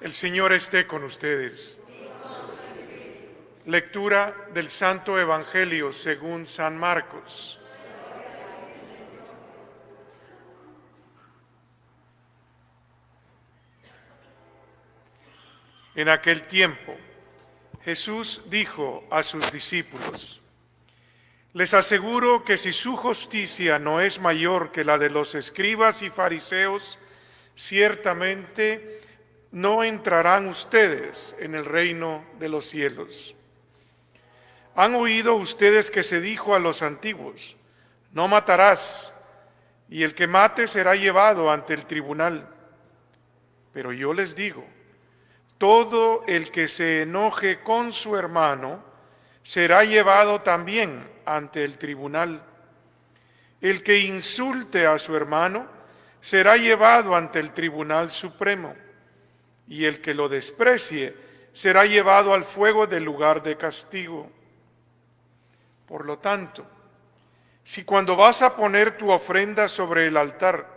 El Señor esté con ustedes. Lectura del Santo Evangelio según San Marcos. En aquel tiempo, Jesús dijo a sus discípulos: les aseguro que si su justicia no es mayor que la de los escribas y fariseos, ciertamente no entrarán ustedes en el reino de los cielos. Han oído ustedes que se dijo a los antiguos: no matarás, y el que mate será llevado ante el tribunal. Pero yo les digo, todo el que se enoje con su hermano será llevado también ante el tribunal. El que insulte a su hermano será llevado ante el Tribunal Supremo, y el que lo desprecie será llevado al fuego del lugar de castigo. Por lo tanto, si cuando vas a poner tu ofrenda sobre el altar,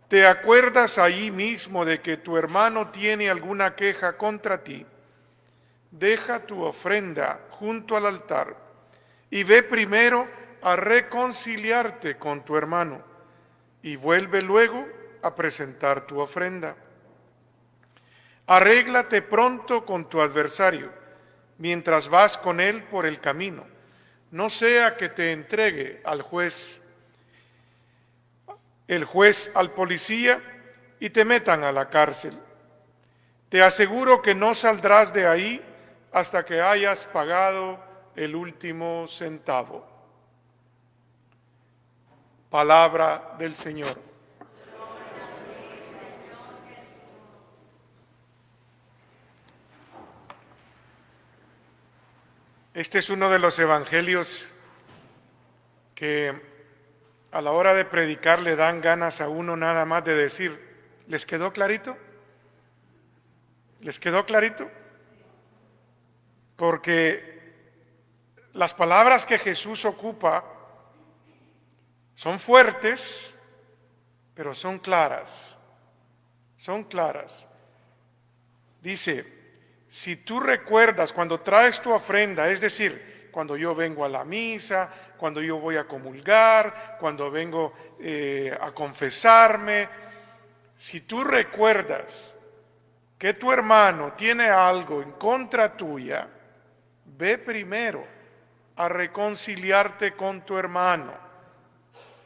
te acuerdas ahí mismo de que tu hermano tiene alguna queja contra ti, deja tu ofrenda junto al altar y ve primero a reconciliarte con tu hermano y vuelve luego a presentar tu ofrenda. Arréglate pronto con tu adversario mientras vas con él por el camino, no sea que te entregue al juez, el juez al policía y te metan a la cárcel. Te aseguro que no saldrás de ahí hasta que hayas pagado el último centavo. Palabra del Señor. Este es uno de los evangelios que a la hora de predicar le dan ganas a uno nada más de decir: ¿les quedó clarito? ¿Les quedó clarito? Porque las palabras que Jesús ocupa son fuertes, pero son claras. Son claras. Dice: si tú recuerdas cuando traes tu ofrenda, es decir, cuando yo vengo a la misa, cuando yo voy a comulgar, cuando vengo a confesarme, si tú recuerdas que tu hermano tiene algo en contra tuya, ve primero a reconciliarte con tu hermano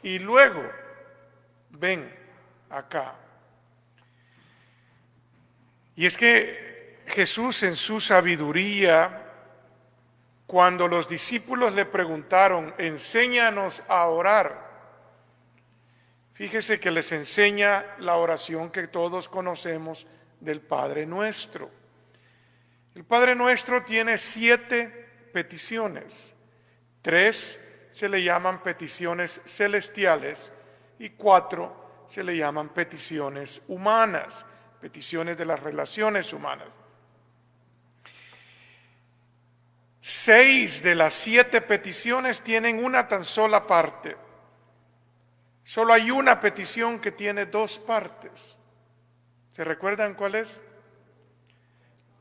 y luego ven acá. Y es que Jesús, en su sabiduría, cuando los discípulos le preguntaron: enséñanos a orar, fíjese que les enseña la oración que todos conocemos del Padre Nuestro. El Padre Nuestro tiene 7 peticiones. 3 se le llaman peticiones celestiales y 4 se le llaman peticiones humanas, peticiones de las relaciones humanas. 6 de las 7 peticiones tienen una tan sola parte. Solo hay una petición que tiene 2 partes. ¿Se recuerdan cuál es?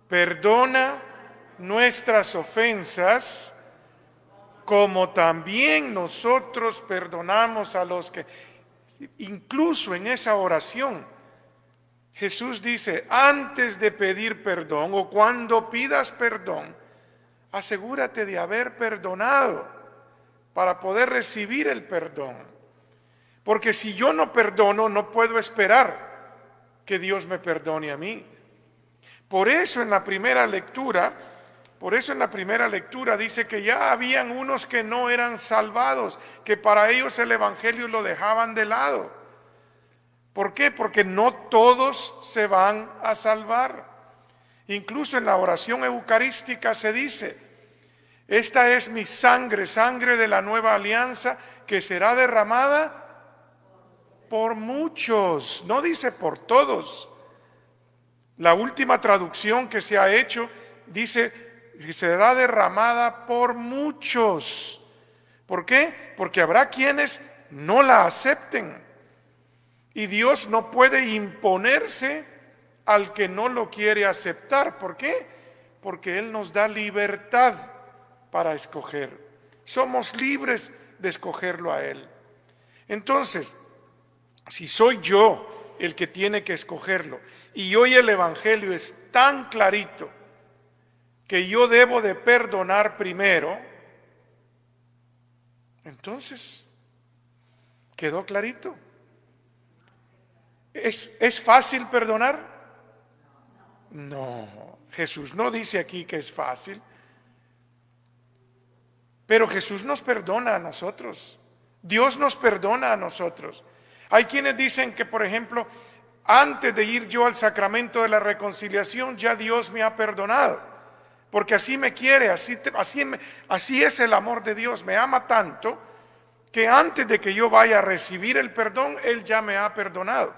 Perdona nuestras ofensas, como también nosotros perdonamos a los que... Incluso en esa oración, Jesús dice: antes de pedir perdón o cuando pidas perdón, asegúrate de haber perdonado para poder recibir el perdón. Porque si yo no perdono, no puedo esperar que Dios me perdone a mí. Por eso en la primera lectura dice que ya habían unos que no eran salvados, que para ellos el evangelio lo dejaban de lado. ¿Por qué? Porque no todos se van a salvar. Incluso en la oración eucarística se dice: esta es mi sangre, sangre de la nueva alianza, que será derramada por muchos. No dice por todos. La última traducción que se ha hecho dice que será derramada por muchos. ¿Por qué? Porque habrá quienes no la acepten. Y Dios no puede imponerse al que no lo quiere aceptar. ¿Por qué? Porque Él nos da libertad para escoger. Somos libres de escogerlo a Él. Entonces, si soy yo el que tiene que escogerlo, y hoy el Evangelio es tan clarito que yo debo de perdonar primero, entonces, ¿quedó clarito? ¿Es fácil perdonar? No, Jesús no dice aquí que es fácil, pero Jesús nos perdona a nosotros. Dios nos perdona a nosotros. Hay quienes dicen que, por ejemplo, antes de ir yo al sacramento de la reconciliación, ya Dios me ha perdonado, porque así me quiere, así es el amor de Dios, me ama tanto que antes de que yo vaya a recibir el perdón, Él ya me ha perdonado.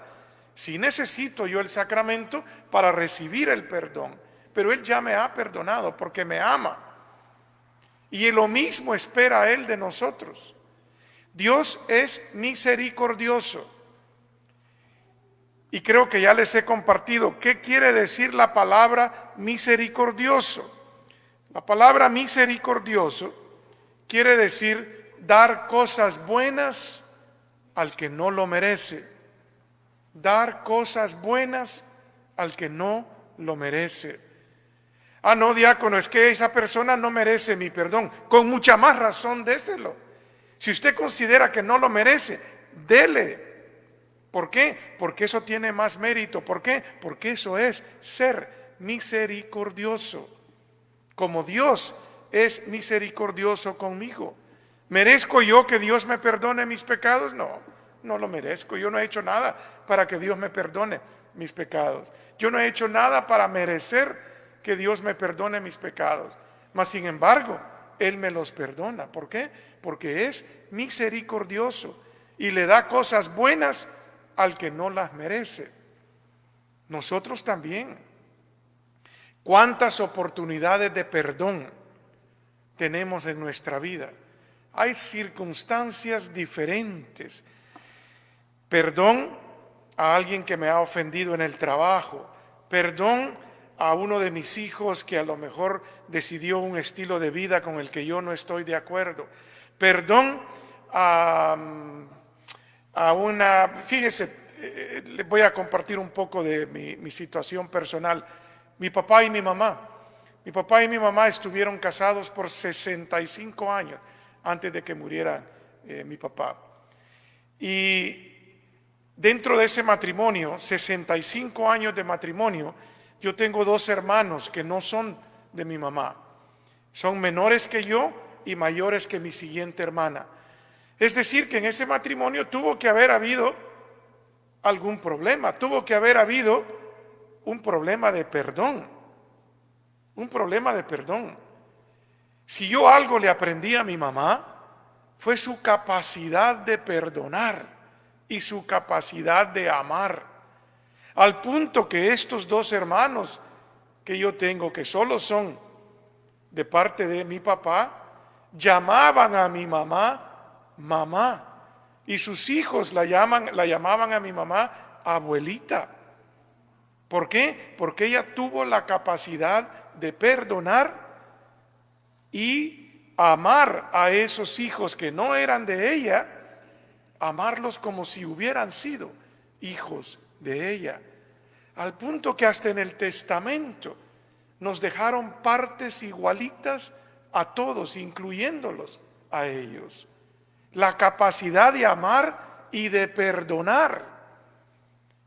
Sí necesito yo el sacramento para recibir el perdón, pero Él ya me ha perdonado porque me ama. Y lo mismo espera Él de nosotros. Dios es misericordioso. Y creo que ya les he compartido qué quiere decir la palabra misericordioso. La palabra misericordioso quiere decir dar cosas buenas al que no lo merece. Dar cosas buenas al que no lo merece. Ah, no, diácono, es que esa persona no merece mi perdón. Con mucha más razón, déselo. Si usted considera que no lo merece, dele. ¿Por qué? Porque eso tiene más mérito. ¿Por qué? Porque eso es ser misericordioso. Como Dios es misericordioso conmigo. ¿Merezco yo que Dios me perdone mis pecados? No, no lo merezco. Yo no he hecho nada para que Dios me perdone mis pecados. Yo no he hecho nada para merecer que Dios me perdone mis pecados. Mas sin embargo, Él me los perdona. ¿Por qué? Porque es misericordioso y le da cosas buenas al que no las merece. Nosotros también. ¿Cuántas oportunidades de perdón tenemos en nuestra vida? Hay circunstancias diferentes. Perdón a alguien que me ha ofendido en el trabajo. Perdón a uno de mis hijos que a lo mejor decidió un estilo de vida con el que yo no estoy de acuerdo. Perdón a una... Fíjese, les voy a compartir un poco de mi situación personal. Mi papá y mi mamá. Mi papá y mi mamá estuvieron casados por 65 años antes de que muriera mi papá. Y dentro de ese matrimonio, 65 años de matrimonio, yo tengo 2 hermanos que no son de mi mamá. Son menores que yo y mayores que mi siguiente hermana. Es decir, que en ese matrimonio tuvo que haber habido algún problema, tuvo que haber habido un problema de perdón, un problema de perdón. Si yo algo le aprendí a mi mamá, fue su capacidad de perdonar y su capacidad de amar. Al punto que estos 2 hermanos que yo tengo, que solo son de parte de mi papá, llamaban a mi mamá mamá, y sus hijos la llamaban a mi mamá abuelita. ¿Por qué? Porque ella tuvo la capacidad de perdonar y amar a esos hijos que no eran de ella, amarlos como si hubieran sido hijos de ella, al punto que hasta en el testamento nos dejaron partes igualitas a todos, incluyéndolos a ellos. La capacidad de amar y de perdonar,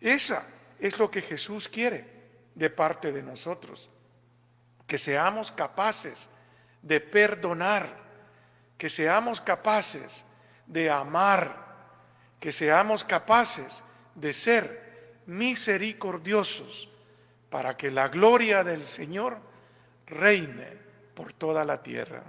esa es lo que Jesús quiere de parte de nosotros, que seamos capaces de perdonar, que seamos capaces de amar, que seamos capaces de ser misericordiosos para que la gloria del Señor reine por toda la tierra.